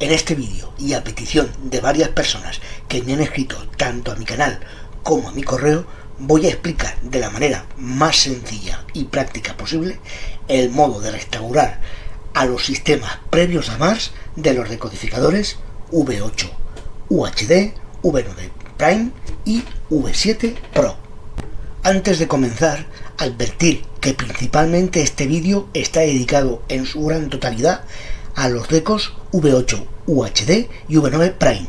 En este vídeo, y a petición de varias personas que me han escrito tanto a mi canal como a mi correo, voy a explicar de la manera más sencilla y práctica posible el modo de restaurar a los sistemas previos a Mars de los decodificadores V8 UHD, V9 Prime y V7 Pro. Antes de comenzar, advertir que principalmente este vídeo está dedicado en su gran totalidad a los decos V8 UHD y V9 Prime,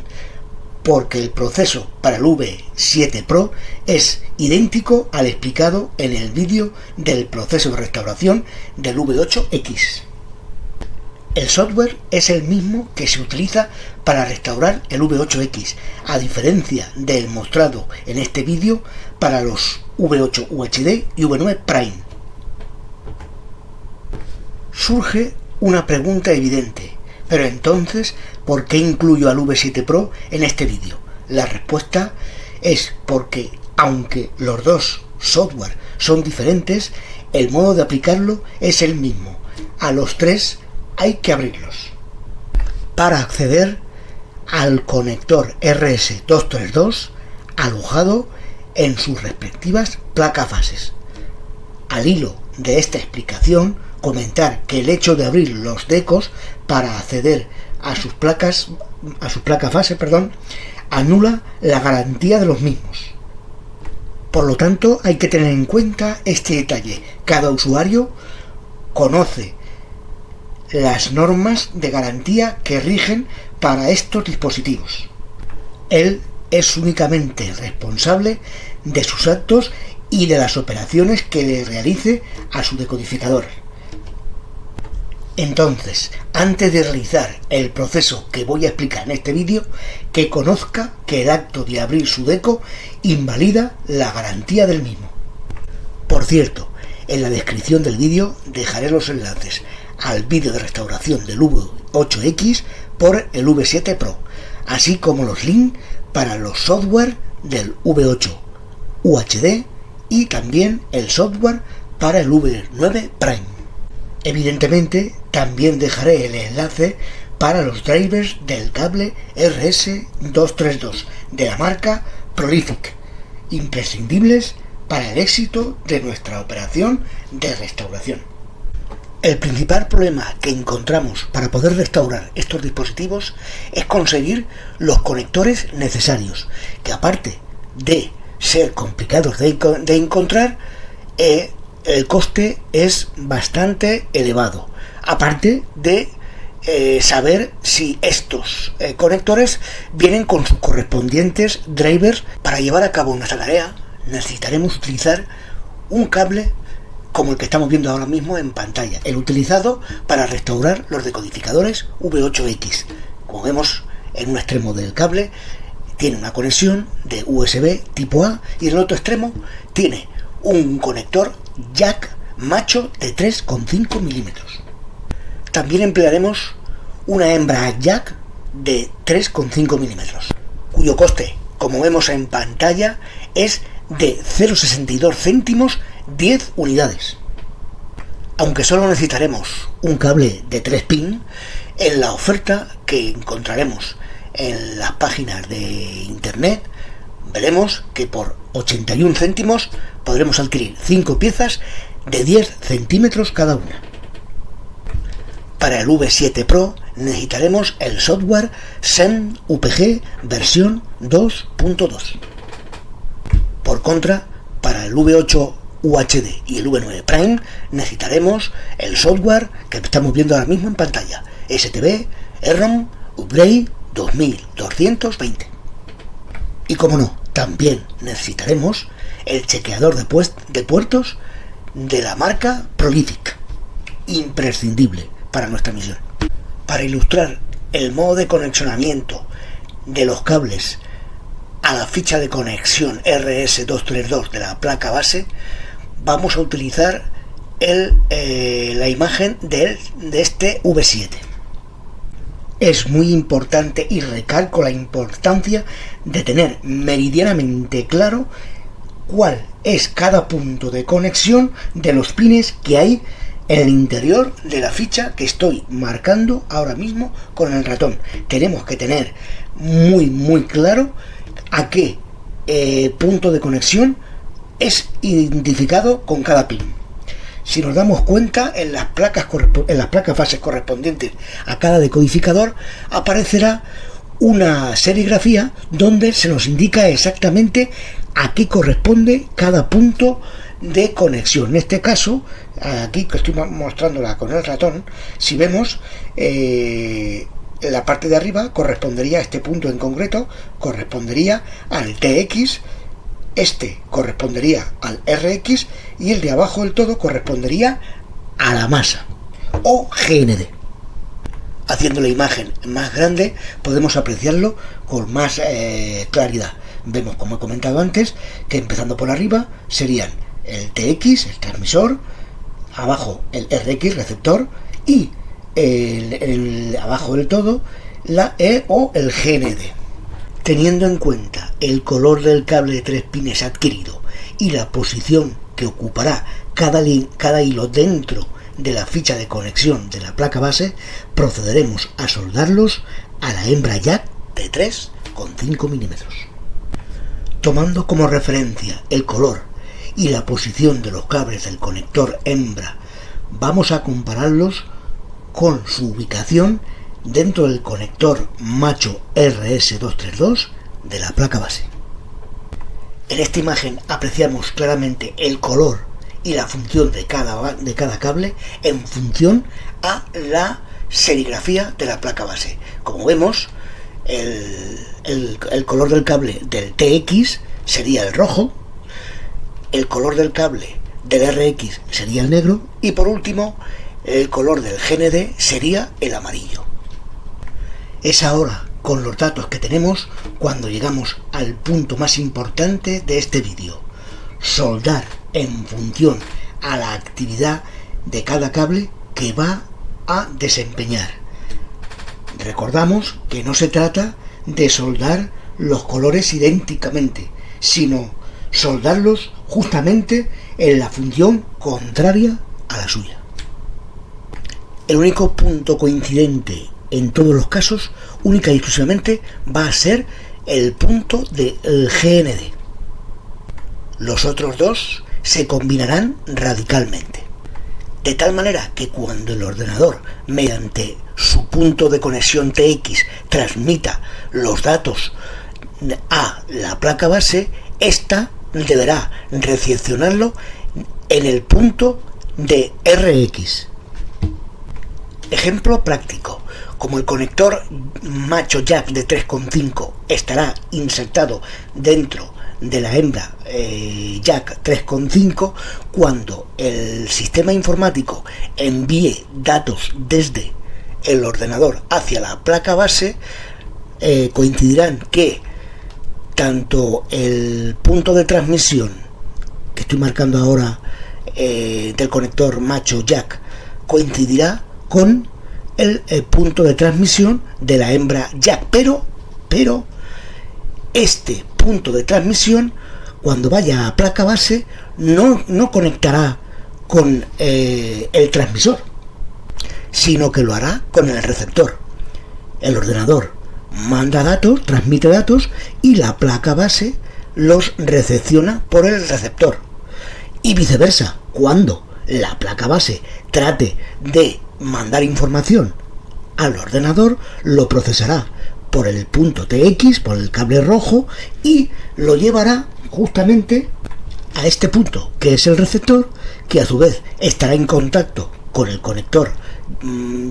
porque el proceso para el V7 Pro es idéntico al explicado en el vídeo del proceso de restauración del V8X. El software es el mismo que se utiliza para restaurar el V8X, a diferencia del mostrado en este vídeo para los V8 UHD y V9 Prime. Surge una pregunta evidente, pero entonces, ¿por qué incluyo al V7 Pro en este vídeo? La respuesta es porque, aunque los dos software son diferentes, el modo de aplicarlo es el mismo. A los tres hay que abrirlos. Para acceder al conector RS232 alojado en sus respectivas placas bases. Al hilo de esta explicación, comentar que el hecho de abrir los decos para acceder a sus placas base, anula la garantía de los mismos. Por lo tanto, hay que tener en cuenta este detalle. Cada usuario conoce las normas de garantía que rigen para estos dispositivos. Él es únicamente responsable de sus actos y de las operaciones que le realice a su decodificador. Entonces, antes de realizar el proceso que voy a explicar en este vídeo, que conozca que el acto de abrir su deco invalida la garantía del mismo. Por cierto, en la descripción del vídeo dejaré los enlaces al vídeo de restauración del V8X por el V7 Pro, así como los links para los software del V8 UHD y también el software para el V9 Prime. Evidentemente, también dejaré el enlace para los drivers del cable RS232 de la marca Prolific, imprescindibles para el éxito de nuestra operación de restauración. El principal problema que encontramos para poder restaurar estos dispositivos es conseguir los conectores necesarios, que aparte de ser complicados de encontrar, el coste es bastante elevado, aparte de saber si estos conectores vienen con sus correspondientes drivers. Para llevar a cabo nuestra tarea necesitaremos utilizar un cable como el que estamos viendo ahora mismo en pantalla, el utilizado para restaurar los decodificadores V8X. Como vemos, en un extremo del cable tiene una conexión de USB tipo A y en el otro extremo tiene un conector jack macho de 3,5 milímetros. También emplearemos una hembra jack de 3,5 milímetros, cuyo coste, como vemos en pantalla, es de 0,62 céntimos 10 unidades. Aunque solo necesitaremos un cable de 3 pin, en la oferta que encontraremos en las páginas de internet veremos que por 81 céntimos podremos adquirir 5 piezas de 10 centímetros cada una. Para el V7 Pro necesitaremos el software Zen UPG versión 2.2. Por contra, para el V8 UHD y el V9 Prime necesitaremos el software que estamos viendo ahora mismo en pantalla, STB ROM Upgrade 2220. Y como no, también necesitaremos el chequeador de puertos de la marca Prolific, imprescindible para nuestra misión. Para ilustrar el modo de conexionamiento de los cables a la ficha de conexión RS232 de la placa base, vamos a utilizar la imagen de este V7. Es muy importante y recalco la importancia de tener meridianamente claro cuál es cada punto de conexión de los pines que hay en el interior de la ficha que estoy marcando ahora mismo con el ratón. Tenemos que tener muy claro a qué punto de conexión es identificado con cada pin. Si nos damos cuenta, en las placas bases correspondientes a cada decodificador aparecerá una serigrafía donde se nos indica exactamente a qué corresponde cada punto de conexión. En este caso, aquí que estoy mostrándola con el ratón, si vemos la parte de arriba correspondería a este punto en concreto, correspondería al TX, este correspondería al RX y el de abajo del todo correspondería a la masa o GND. Haciendo la imagen más grande podemos apreciarlo con más claridad. Vemos, como he comentado antes, que empezando por arriba serían el TX, el transmisor, abajo el RX, receptor, y abajo del todo la E o el GND. Teniendo en cuenta el color del cable de 3 pines adquirido y la posición que ocupará cada hilo dentro de la ficha de conexión de la placa base, procederemos a soldarlos a la hembra jack de 3,5 milímetros. Tomando como referencia el color y la posición de los cables del conector hembra, vamos a compararlos con su ubicación dentro del conector macho RS232 de la placa base. En esta imagen apreciamos claramente el color y la función de cada cable en función a la serigrafía de la placa base. Como vemos, el color del cable del TX sería el rojo, el color del cable del RX sería el negro y por último el color del GND sería el amarillo. Es ahora, con los datos que tenemos, cuando llegamos al punto más importante de este vídeo: soldar en función a la actividad de cada cable que va a desempeñar. Recordamos que no se trata de soldar los colores idénticamente, sino soldarlos justamente en la función contraria a la suya. El único punto coincidente en todos los casos, única y exclusivamente, va a ser el punto del GND. Los otros dos se combinarán radicalmente, de tal manera que cuando el ordenador, mediante su punto de conexión TX, transmita los datos a la placa base, ésta deberá recepcionarlo en el punto de RX. Ejemplo práctico: como el conector macho jack de 3,5 estará insertado dentro de la hembra jack 3,5, cuando el sistema informático envíe datos desde el ordenador hacia la placa base, coincidirán que tanto el punto de transmisión que estoy marcando ahora del conector macho jack coincidirá con el punto de transmisión de la hembra jack, pero este punto de transmisión, cuando vaya a placa base, no conectará con el transmisor, sino que lo hará con el receptor. El ordenador manda datos, transmite datos y la placa base los recepciona por el receptor, y viceversa. Cuando la placa base trate de mandar información al ordenador, lo procesará por el punto TX, por el cable rojo, y lo llevará justamente a este punto, que es el receptor, que a su vez estará en contacto con el conector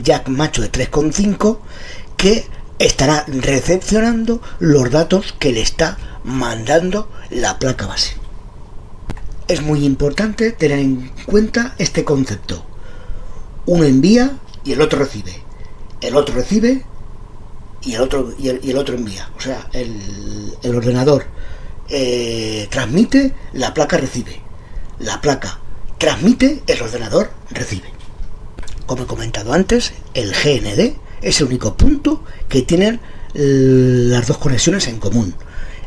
jack macho de 3,5, que estará recepcionando los datos que le está mandando la placa base. Es muy importante tener en cuenta este concepto: uno envía y el otro recibe, el otro recibe y el otro envía. O sea, el ordenador transmite, la placa recibe, la placa transmite, el ordenador recibe. Como he comentado antes, el GND es el único punto que tienen las dos conexiones en común.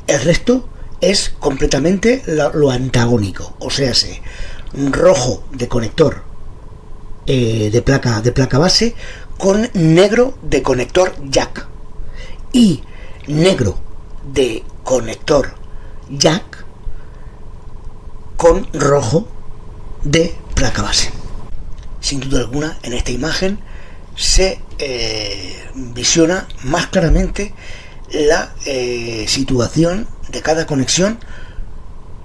El resto es completamente lo antagónico, o sea, rojo de conector de placa base con negro de conector jack y negro de conector jack con rojo de placa base. Sin duda alguna, en esta imagen se visiona más claramente la situación de cada conexión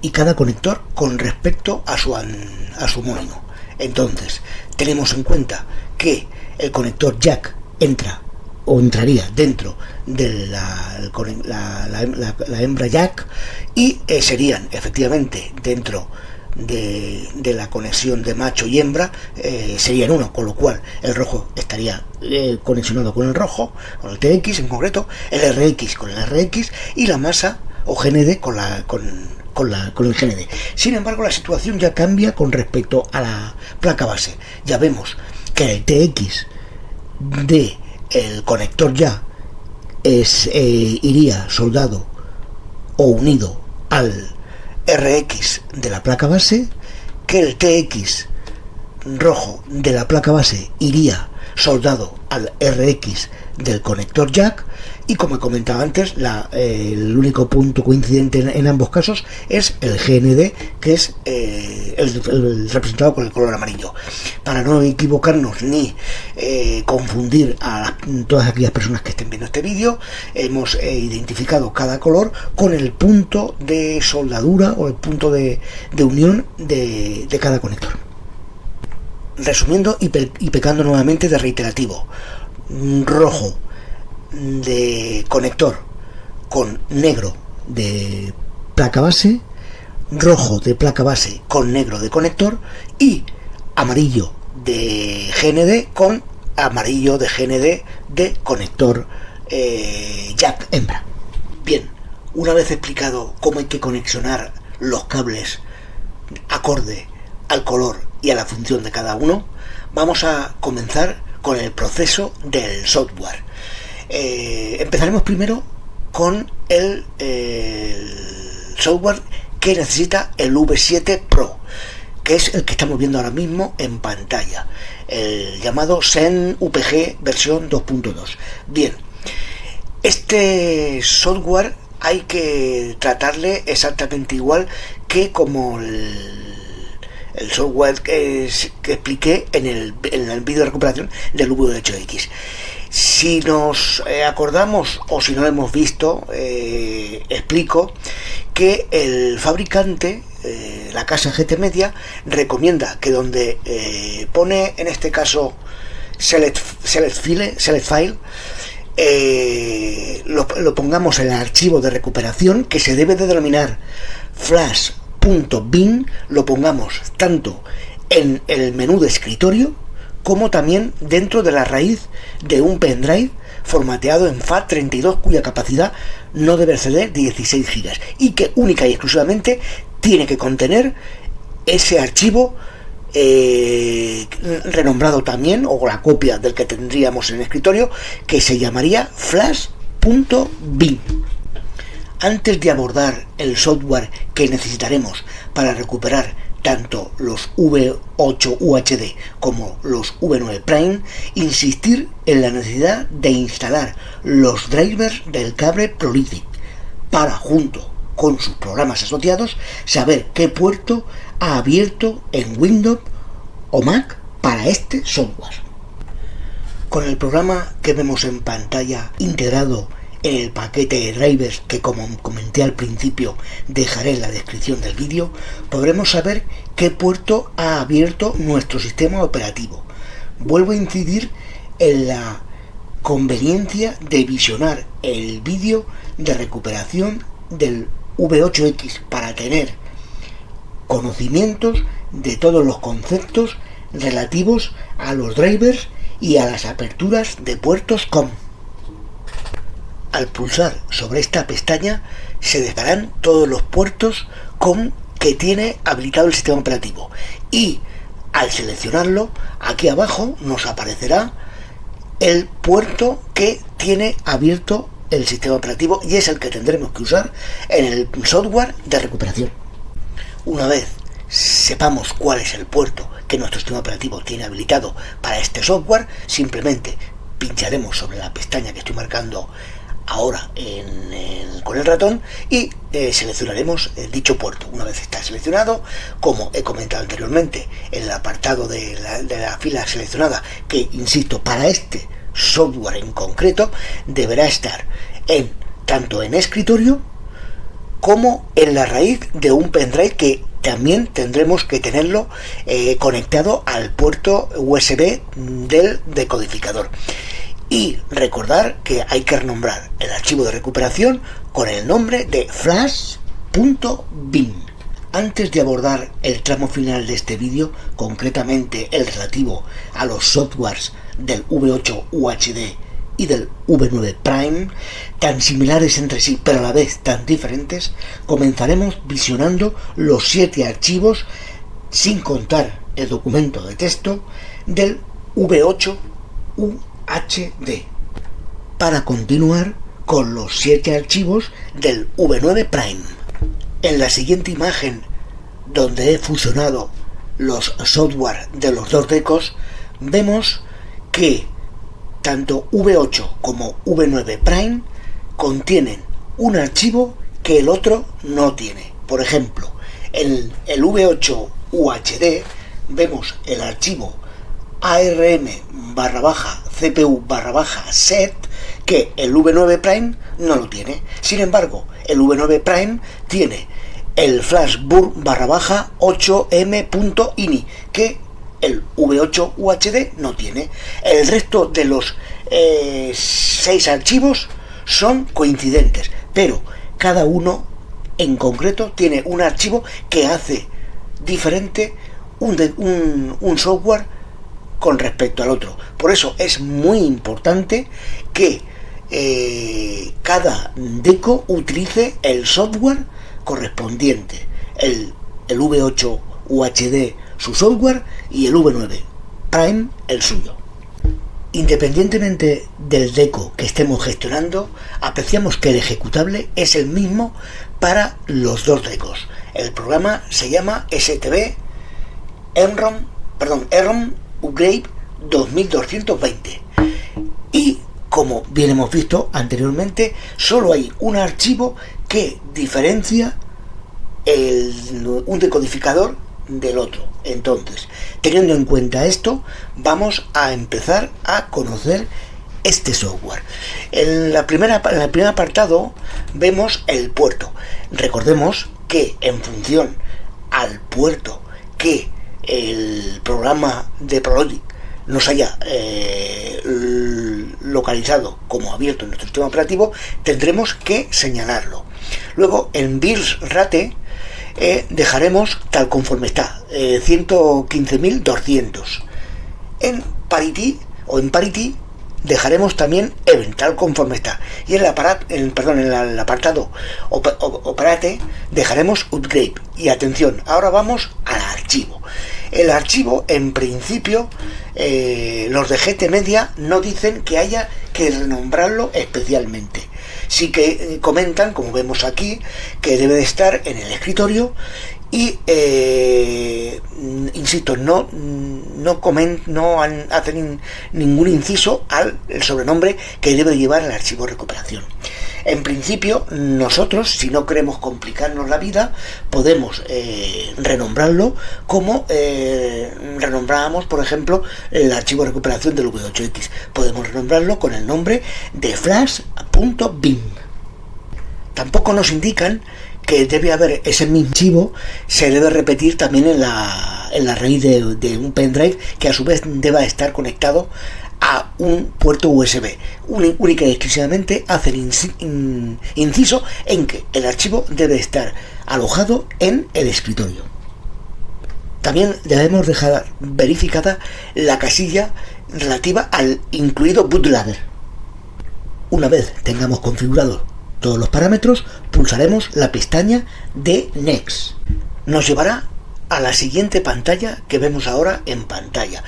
y cada conector con respecto a su homónimo. Entonces, tenemos en cuenta que el conector jack entraría dentro de la hembra jack y serían efectivamente dentro de la conexión de macho y hembra, serían uno, con lo cual el rojo estaría conexionado con el rojo, con el TX en concreto, el RX con el RX y la masa o GND con el GND. Sin embargo, la situación ya cambia con respecto a la placa base. Ya vemos que el TX de el conector ya iría soldado o unido al RX de la placa base, que el TX rojo de la placa base iría soldado al RX del conector jack, y como he comentado antes, el único punto coincidente en ambos casos es el GND, que es el representado con el color amarillo. Para no equivocarnos ni confundir a todas aquellas personas que estén viendo este vídeo, hemos identificado cada color con el punto de soldadura o el punto de unión de cada conector. Resumiendo y pecando nuevamente de reiterativo: rojo de conector con negro de placa base, rojo de placa base con negro de conector y amarillo de GND con amarillo de GND de conector jack hembra. Bien, una vez explicado cómo hay que conexionar los cables acorde al color y a la función de cada uno, vamos a comenzar con el proceso del software. Empezaremos primero con el software que necesita el V7 Pro, que es el que estamos viendo ahora mismo en pantalla, el llamado Zen UPG versión 2.2. Bien, este software hay que tratarle exactamente igual que como el software que expliqué en el vídeo de recuperación del V8X. Si nos acordamos o si no lo hemos visto, explico que el fabricante, la casa GT Media, recomienda que donde pone en este caso select file, lo pongamos en el archivo de recuperación, que se debe de denominar flash.bin, lo pongamos tanto en el menú de escritorio como también dentro de la raíz de un pendrive formateado en FAT32, cuya capacidad no debe exceder 16 GB y que única y exclusivamente tiene que contener ese archivo renombrado también, o la copia del que tendríamos en el escritorio, que se llamaría flash.bin. Antes de abordar el software que necesitaremos para recuperar tanto los V8 UHD como los V9 Prime, insistir en la necesidad de instalar los drivers del cable Prolific para, junto con sus programas asociados, saber qué puerto ha abierto en Windows o Mac para este software. Con el programa que vemos en pantalla integrado en el paquete de drivers, que como comenté al principio dejaré en la descripción del vídeo, podremos saber qué puerto ha abierto nuestro sistema operativo. Vuelvo a incidir en la conveniencia de visionar el vídeo de recuperación del V8X para tener conocimientos de todos los conceptos relativos a los drivers y a las aperturas de puertos COM. Al pulsar sobre esta pestaña se desvelarán todos los puertos COM que tiene habilitado el sistema operativo, y al seleccionarlo, aquí abajo nos aparecerá el puerto que tiene abierto el sistema operativo y es el que tendremos que usar en el software de recuperación. Una vez sepamos cuál es el puerto que nuestro sistema operativo tiene habilitado para este software, simplemente pincharemos sobre la pestaña que estoy marcando ahora con el ratón y seleccionaremos dicho puerto. Una vez está seleccionado, como he comentado anteriormente, en el apartado de la fila seleccionada, que insisto, para este software en concreto deberá estar tanto en escritorio como en la raíz de un pendrive, que también tendremos que tenerlo conectado al puerto USB del decodificador. Y recordar que hay que renombrar el archivo de recuperación con el nombre de flash.bin. Antes de abordar el tramo final de este vídeo, concretamente el relativo a los softwares del V8 UHD y del V9 Prime, tan similares entre sí pero a la vez tan diferentes, comenzaremos visionando los 7 archivos, sin contar el documento de texto, del V8 UHD, para continuar con los 7 archivos del V9 Prime. En la siguiente imagen, donde he fusionado los software de los dos decos, vemos que tanto V8 como V9 Prime contienen un archivo que el otro no tiene. Por ejemplo, en el V8 UHD vemos el archivo ARM/CPU/set, que el V9 Prime no lo tiene. Sin embargo, el V9 Prime tiene el flashbur/8m.ini, que el V8 UHD no tiene. El resto de los 6 archivos son coincidentes, pero cada uno en concreto tiene un archivo que hace diferente un software con respecto al otro. Por eso es muy importante que cada deco utilice el software correspondiente. El V8 UHD su software y el V9 Prime el suyo. Independientemente del deco que estemos gestionando, apreciamos que el ejecutable es el mismo para los dos decos. El programa se llama STB ERROM Upgrade 2220 y, como bien hemos visto anteriormente, solo hay un archivo que diferencia un decodificador del otro. Entonces, teniendo en cuenta esto, vamos a empezar a conocer este software. En el primer apartado vemos el puerto. Recordemos que en función al puerto que el programa de Prologic nos haya localizado como abierto en nuestro sistema operativo, tendremos que señalarlo. Luego, en BIOS Rate dejaremos tal conforme está, 115.200. En Parity dejaremos también Event tal conforme está. Y en el apartado Operate dejaremos Upgrade. Y atención, ahora vamos al archivo. El archivo, en principio, los de GT Media no dicen que haya que renombrarlo especialmente. Sí que comentan, como vemos aquí, que debe de estar en el escritorio y, insisto, no hacen ningún inciso al sobrenombre que debe llevar el archivo de recuperación. En principio, nosotros, si no queremos complicarnos la vida, podemos renombrarlo como renombrábamos, por ejemplo, el archivo de recuperación del V8X. Podemos renombrarlo con el nombre de flash.bin. Tampoco nos indican que debe haber ese mismo archivo, se debe repetir también en la raíz de un pendrive, que a su vez deba estar conectado a un puerto USB. Única y exclusivamente hacen inciso en que el archivo debe estar alojado en el escritorio. También debemos dejar verificada la casilla relativa al incluido bootloader. Una vez tengamos configurado todos los parámetros, pulsaremos la pestaña de Next. Nos llevará a la siguiente pantalla que vemos ahora en pantalla,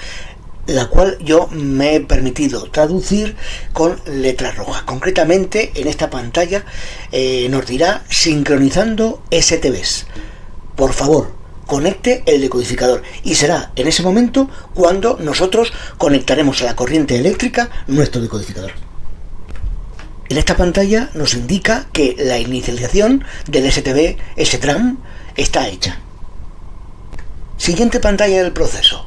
la cual yo me he permitido traducir con letras rojas. Concretamente, en esta pantalla nos dirá sincronizando STBs. Por favor, conecte el decodificador, y será en ese momento cuando nosotros conectaremos a la corriente eléctrica nuestro decodificador. En esta pantalla nos indica que la inicialización del STB STRAM está hecha. Siguiente pantalla del proceso.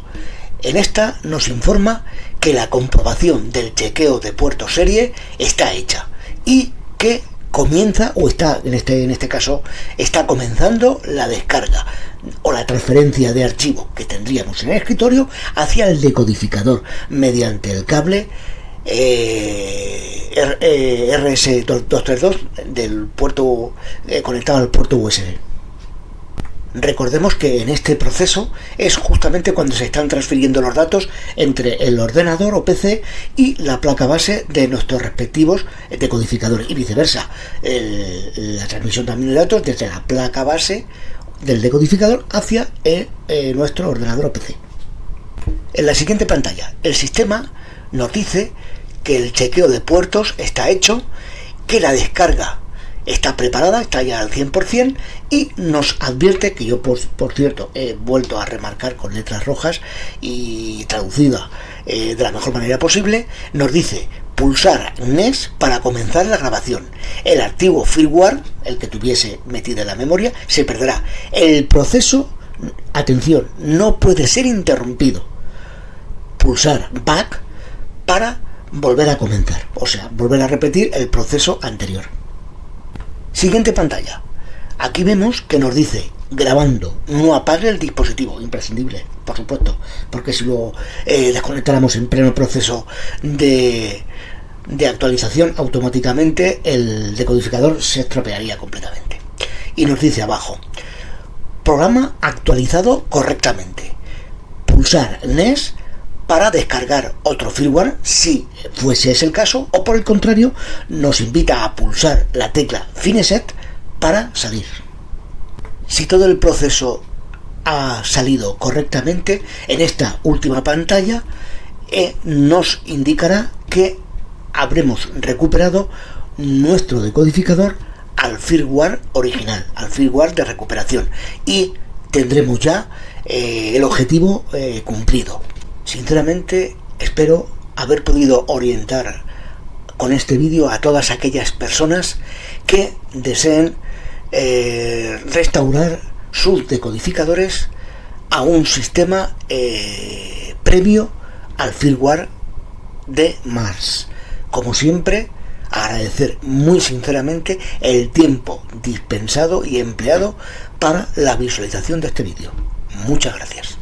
En esta nos informa que la comprobación del chequeo de puerto serie está hecha y que comienza, o está, en este caso, está comenzando la descarga o la transferencia de archivo que tendríamos en el escritorio hacia el decodificador mediante el cable RS232 del puerto conectado al puerto USB. Recordemos que en este proceso es justamente cuando se están transfiriendo los datos entre el ordenador o PC y la placa base de nuestros respectivos decodificadores, y viceversa. La transmisión también de datos desde la placa base del decodificador hacia nuestro ordenador o PC. En la siguiente pantalla, el sistema nos dice que el chequeo de puertos está hecho, que la descarga está preparada, está ya al 100%, y nos advierte, que yo por cierto he vuelto a remarcar con letras rojas y traducida de la mejor manera posible, nos dice pulsar NES para comenzar la grabación. El archivo firmware, el que tuviese metido en la memoria, se perderá. El proceso, atención, no puede ser interrumpido. Pulsar back para volver a comenzar, o sea, volver a repetir el proceso anterior. Siguiente pantalla. Aquí vemos que nos dice grabando, no apague el dispositivo, imprescindible, por supuesto, porque si lo desconectáramos en pleno proceso de actualización, automáticamente el decodificador se estropearía completamente. Y nos dice abajo, programa actualizado correctamente, pulsar NES para descargar otro firmware si fuese ese el caso, o por el contrario nos invita a pulsar la tecla Fineset para salir. Si todo el proceso ha salido correctamente, en esta última pantalla nos indicará que habremos recuperado nuestro decodificador al firmware original, al firmware de recuperación, y tendremos ya el objetivo cumplido. Sinceramente, espero haber podido orientar con este vídeo a todas aquellas personas que deseen restaurar sus decodificadores a un sistema previo al firmware de Mars. Como siempre, agradecer muy sinceramente el tiempo dispensado y empleado para la visualización de este vídeo. Muchas gracias.